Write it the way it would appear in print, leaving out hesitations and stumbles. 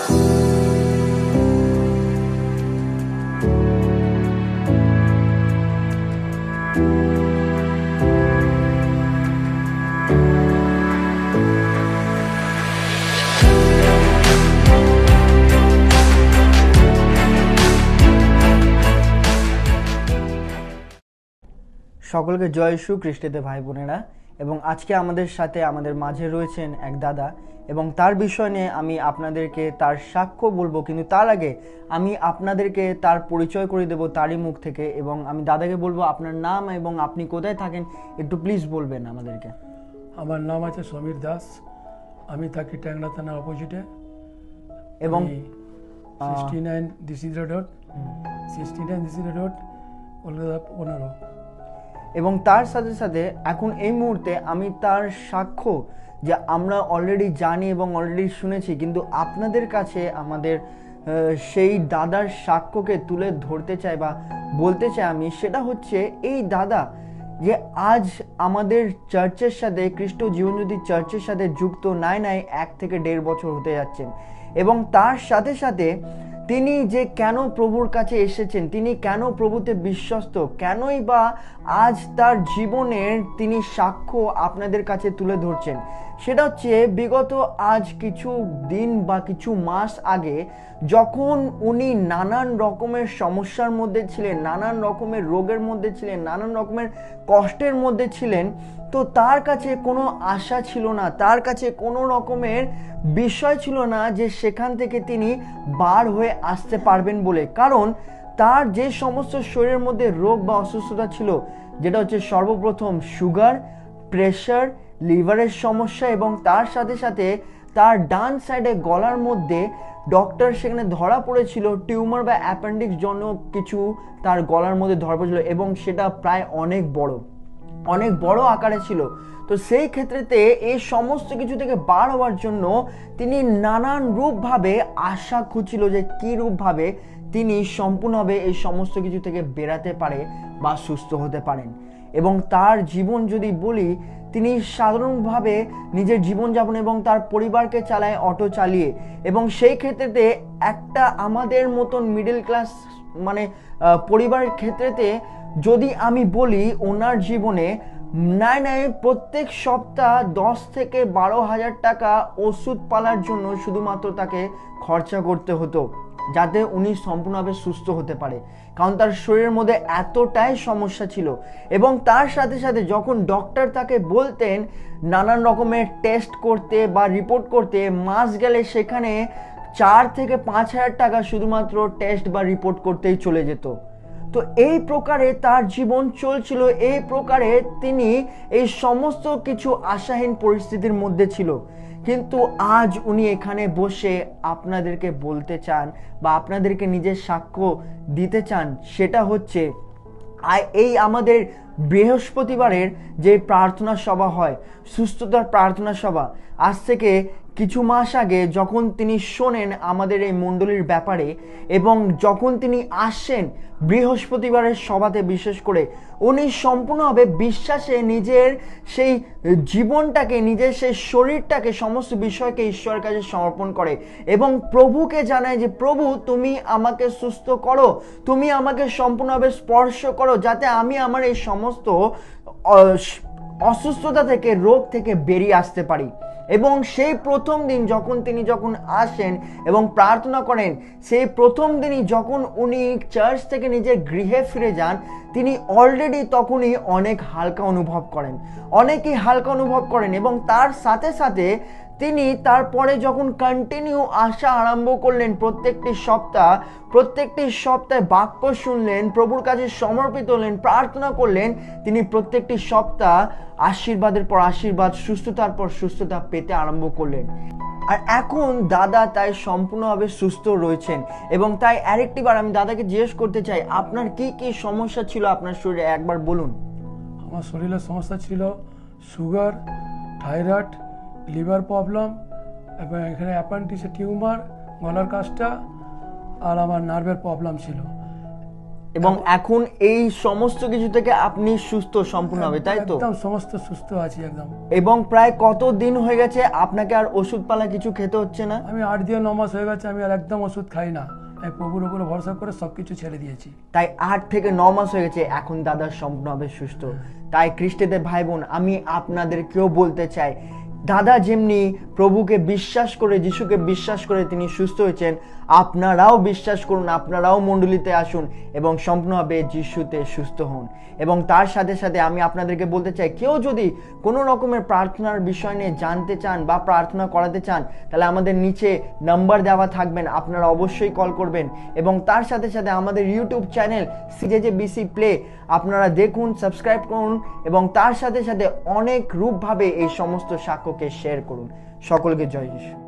সকলকে জয় যিশু খ্রিস্টে ভাই বোনেরা। এবং আজকে আমাদের সাথে আমাদের মাঝে রয়েছেন এক দাদা, এবং তার বিষয় নিয়ে আমি আপনাদেরকে তার সাক্ষ্য বলবো, কিন্তু তার আগে আমি আপনাদেরকে তার পরিচয় করে দেব তারই মুখ থেকে। এবং আমি দাদাকে বলবো আপনার নাম এবং আপনি কোথায় থাকেন একটু প্লিজ বলবেন আমাদেরকে। আমার নাম আছে সমীর দাস, আমি থাকি ট্যাংরা থানার অপোজিটে এবং 69 ডিসিজে রোড, কলকাতা 15। এবং তার সাথে সাথে এখন এই মুহূর্তে আমি তার সাক্ষ্য যে আমরা অলরেডি জানি এবং অলরেডি শুনেছি, কিন্তু আপনাদের কাছে আমাদের সেই দাদার সাক্ষ্যকে তুলে ধরতে চাই বা বলতে চাই আমি। সেটা হচ্ছে এই দাদা যে আজ আমাদের চার্চের সাথে, খ্রিস্ট জীবনজ্যোতি চার্চের সাথে যুক্ত নাই 1 থেকে 1.5 বছর হতে যাচ্ছেন। এবং তার সাথে সাথে তিনি যে কেন প্রভুর কাছে এসেছেন, তিনি কেন প্রভুতে বিশ্বস্ত, কেনই বা আজ তার জীবনের তিনি সাক্ষ্য আপনাদের কাছে তুলে ধরছেন, সেটা হচ্ছে বিগত আজ কিছু দিন বা কিছু মাস আগে যখন উনি নানান রকমের সমস্যার মধ্যে ছিলেন, নানান রকমের রোগের মধ্যে ছিলেন, নানান রকমের কষ্টের মধ্যে ছিলেন, তো তার কাছে কোনো আশা ছিল না, তার কাছে কোনো রকমের বিষয় ছিল না যে সেখান থেকে তিনি বার হয়ে আসতে পারবেন বলে। কারণ তার যে সমস্ত শরীরের মধ্যে রোগ বা অসুস্থতা ছিল, যেটা হচ্ছে সর্বপ্রথম সুগার, প্রেশার, লিভারের সমস্যা, এবং তার সাথে সাথে তার ডান সাইডে গলার মধ্যে ডক্টর সেখানে ধরা পড়েছিল টিউমার বা অ্যাপেন্ডিক্স জন্য কিছু তার গলার মধ্যে ধরা পড়েছিল, এবং সেটা প্রায় অনেক বড় আকারে ছিল। তো সেই ক্ষেত্রেতে এই সমস্ত কিছু থেকে বার হওয়ার জন্য তিনি নানান রূপভাবে আশা খুঁজছিল যে কী রূপভাবে তিনি সম্পূর্ণভাবে এই সমস্ত কিছু থেকে বেরাতে পারে বা সুস্থ হতে পারেন। এবং তার জীবন যদি বলি, তিনি সাধারণভাবে নিজের জীবনযাপন এবং তার পরিবারকে চালায় অটো চালিয়ে, এবং সেই ক্ষেত্রেতে একটা আমাদের মতন মিডল ক্লাস পরিবারের ক্ষেত্রেতে যদি আমি বলি, ওনার জীবনে প্রত্যেক সপ্তাহ 10 থেকে 12,000 টাকা ওষুধ পালার জন্য শুধুমাত্র তাকে খরচা করতে হতো, যাতে উনি সম্পূর্ণভাবে সুস্থ হতে পারে, কারণ তার শরীরের মধ্যে এতটাই সমস্যা ছিল। এবং তার সাথে সাথে যখন ডক্টর তাকে বলতেন নানান রকমের টেস্ট করতে বা রিপোর্ট করতে, মাস গেলে সেখানে 4 থেকে 5,000 টাকা শুধুমাত্র টেস্ট বা রিপোর্ট করতেই চলে যেত। তো এই প্রকারে তার জীবন চলছিল, এই প্রকারে তিনি এই সমস্ত কিছু আশাহীন পরিস্থিতির মধ্যে ছিল। কিন্তু আজ উনি এখানে বসে আপনাদেরকে বলতে চান বা আপনাদেরকে নিজের সাক্ষ্য দিতে চান, সেটা হচ্ছে এই আমাদের বৃহস্পতিবারের যে প্রার্থনা সভা হয়, সুস্থতার প্রার্থনা সভা, আজ থেকে কিছু মাস আগে যখন তিনি শোনেন আমাদের এই মণ্ডলীর ব্যাপারে, এবং যখন তিনি আসেন বৃহস্পতিবারের সভাতে, বিশেষ করে উনি সম্পূর্ণভাবে বিশ্বাসে নিজের সেই জীবনটাকে, নিজের সেই শরীরটাকে, সমস্ত বিষয়কে ঈশ্বরের কাছে সমর্পণ করে এবং প্রভুকে জানায় যে প্রভু, তুমি আমাকে সুস্থ করো, তুমি আমাকে সম্পূর্ণভাবে স্পর্শ করো, যাতে আমি আমার এই সমস্ত অসুস্থতা থেকে, রোগ থেকে বেরিয়ে আসতে পারি। এবং সেই প্রথম দিন যখন আসেন এবং প্রার্থনা করেন, সেই প্রথম দিনই যখন উনি চার্চ থেকে নিজের গৃহে ফিরে যান, তিনি অলরেডি তখনই অনেক হালকা অনুভব করেন। এবং তার সাথে সাথে তিনি তারপরে যখন কন্টিনিউ আসা আরম্ভ করলেন, প্রত্যেকটি সপ্তাহে বাক্য শুনলেন, প্রভুর কাছে সমর্পিত হলেন, প্রার্থনা করলেন, তিনি প্রত্যেকটি সপ্তাহ আশীর্বাদের পর আশীর্বাদ, সুস্থতার পর সুস্থতা পেতে আরম্ভ করলেন। আর এখন দাদা তাই সম্পূর্ণভাবে সুস্থ রয়েছেন। এবং তাই আরেকটিবার আমি দাদাকে জিজ্ঞেস করতে চাই, আপনার কি কি সমস্যা ছিল আপনার শরীরে, একবার বলুন। আমার শরীরের সমস্যা ছিল সুগার, থাইরয়েড, লিভার প্রবলেম, এবং এখানে অ্যাপেন্ডিক্সে টিউমার, গলার কাজটা, আর আমার নার্ভের প্রবলেম ছিল। এবং এখন এই সমস্ত কিছু থেকে আপনি সুস্থ সম্পূর্ণভাবে, তাই তো? একদম সমস্ত সুস্থ আছি একদম। এবং প্রায় কত দিন হয়ে গেছে আপনাকে আর ওষুধপালা কিছু খেতে হচ্ছে না? আমি 8 দিয়ে 9 মাস হয়ে গেছে, আমি আর একদম ওষুধ খাই না। আমি প্রভুর উপরে ভরসা করে সবকিছু ছেড়ে দিয়েছি। তাই 8 থেকে 9 মাস হয়ে গেছে, এখন দাদা সম্পূর্ণভাবে সুস্থ। তাই খ্রিস্টদের ভাই বোন, আমি আপনাদেরকেও বলতে চাই, দাদা যেমনি প্রভুকে বিশ্বাস করে, যিশুকে বিশ্বাস করে তিনি সুস্থ হয়েছেন, আপনারাও বিশ্বাস করুন, আপনারাও মণ্ডলীতে আসুন এবং সম্পূর্ণভাবে যিশুতে সুস্থ হন। এবং তার সাথে সাথে আমি আপনাদেরকে বলতে চাই, কেউ যদি কোনো রকমের প্রার্থনার বিষয় নিয়ে জানতে চান বা প্রার্থনা করাতে চান, তাহলে আমাদের নিচে নাম্বার দেওয়া থাকবেন, আপনারা অবশ্যই কল করবেন। এবং তার সাথে সাথে আমাদের ইউটিউব চ্যানেল CJJBC প্লে আপনারা দেখুন, সাবস্ক্রাইব করুন এবং তার সাথে সাথে অনেক রূপভাবে এই সমস্ত সাক্ষ্যকে শেয়ার করুন। সকলকে জয় যিশু।